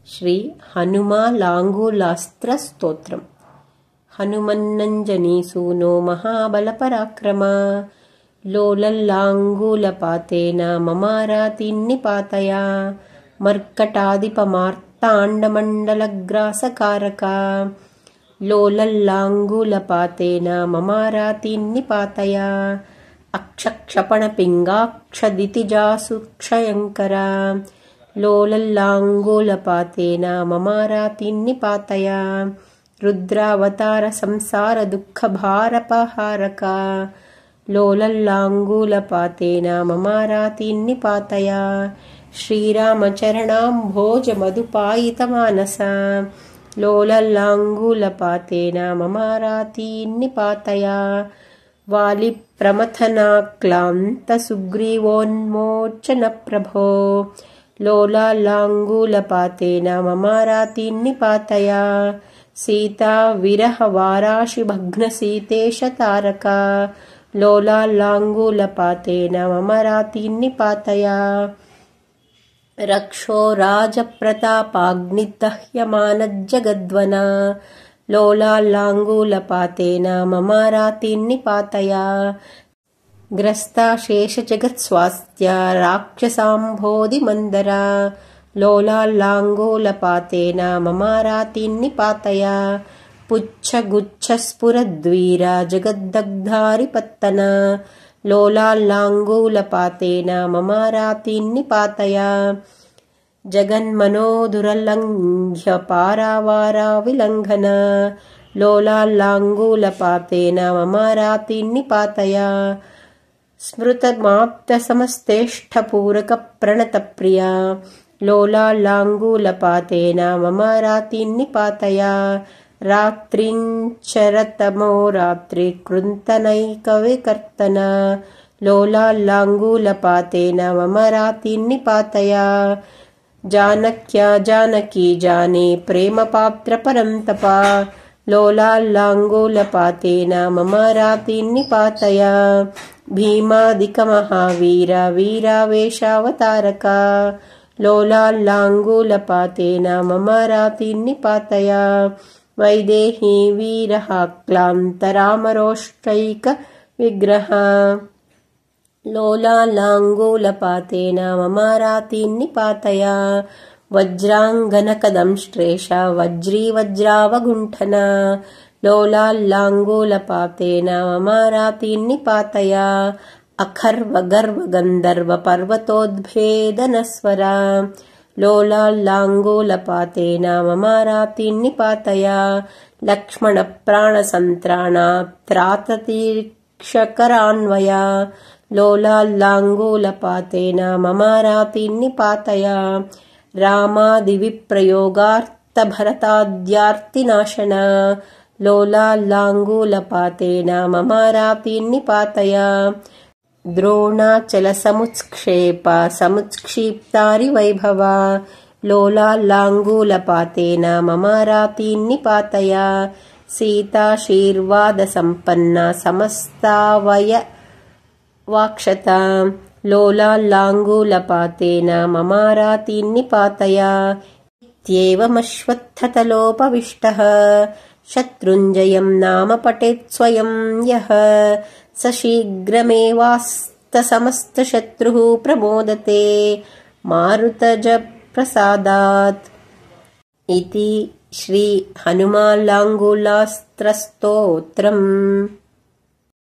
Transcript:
శ్రీ హనుమాలాంగూలాస్త్రస్తోత్రం. హనుమన్నంజనీసూనో మహాబలపరాక్రమా లోలల్లాంగూలపాతేన మమారాతిన్నిపాతయా మర్కటాదిపమార్తాండమండలగ్రాసకారకా లోలల్లాంగూలపాతేన మమారాతిన్నిపాతయా అక్షక్షపణపింగాక్షదితిజాసుక్షయంకరా లోలల్లాంగూలపాతేన మమారాతిన్నిపాతయా రుద్రావతార సంసార దుఃఖభారపహారకా లోలల్లాంగూలపాతేన మమారాతిన్నిపాతయా శ్రీరామచరణాంభోజ మధుపాయితమానసా లోలల్లాంగూలపాతేన మమారాతిన్నిపాతయా వాలిప్రమథనాక్లాంత సుగ్రీవోన్మోచన ప్రభో లోలల్లాంగూలపాతేన మమారాతిన్నిపాతయా సీతా విరహ వారాశి భగ్నసీతేశ తారకా లోలల్లాంగూలపాతేన మమారాతిన్నిపాతయా రక్షో రాజప్రతాపాగ్నిదహ్యమానజ్జగద్వనా లోలల్లాంగూలపాతేన మమారాతిన్నిపాతయా గ్రస్తాశేషజగత్స్వాస్థ్య రాక్షసాంభోధిమందరా లోలల్లాంగూలపాతేన మమారాతిన్నిపాతయా పుచ్చగుచ్చస్ఫురద్వీరా జగద్దగ్ధారిపత్తనా లోలల్లాంగూలపాతేన మమారాతిన్నిపాతయా జగన్మనోదురలంఘ్య పారావారా విలంఘన లోలల్లాంగూలపాతేన మమారాతిన్నిపాతయా స్మృతమాప్తసమస్తేష్టపూరక ప్రణతప్రియా లోలల్లాంగూలపాతేన మమారాతిన్నిపాతయా రాత్రించరతమో రాత్రి కృంతనైకవికర్తన లోలల్లాంగూలపాతేన మమారాతిన్నిపాతయా జానక్యా జానకీ జానే ప్రేమపాత్ర పరంతపా లోలల్లాంగూలపాతేన మమారాతిన్నిపాతయా భీమాదికమహావీర వీరావేశావతారకా లోలల్లాంగూలపాతేన మమారాతిన్నిపాతయా వైదేహీ వీరహాక్లాంతరామరోష్టైక విగ్రహ లోలల్లాంగూలపాతేన మమారాతిన్నిపాతయా వజ్రాంగనకదంశ్లేష వజ్రీవజ్రావగుంఠన లోలల్లాంగూలపాతేన మమారాతిన్నిపాతయా అఖర్వగర్వగంధర్వ పర్వతోద్భేదనస్వరా లోలల్లాంగూలపాతేన మమారాతిన్నిపాతయా లక్ష్మణ ప్రాణసంత్రాణాత్రాతతీక్షకరాన్వయా లోలల్లాంగూలపాతేన మమారాతిన్నిపాతయా రామాదివిప్రయోగార్థభరతాద్యార్తినాశనా లోలల్లాంగూలపాతేన మమారాతిన్నిపాతయా ద్రోణాచలసముత్క్షేప సముత్క్షిప్తారివైభవా లోలల్లాంగూలపాతేన మమారాతిన్నిపాతయా సీతాశీర్వాదసంపన్నా సమస్తావయవాక్షతా లోలల్లాంగూలపాతేన మమారాతిన్నిపాతయా ఇత్యేవమశ్వత్థతలోపవిష్టః శత్రుంజయం నామ పఠేత్ స్వయం యః స శీఘ్రమేవాస్తసమస్తశత్రుః ప్రమోదతే మారుతజ ప్రసాదాత్. ఇతి శ్రీ హనుమాలాంగూలాస్త్రస్తోత్రం.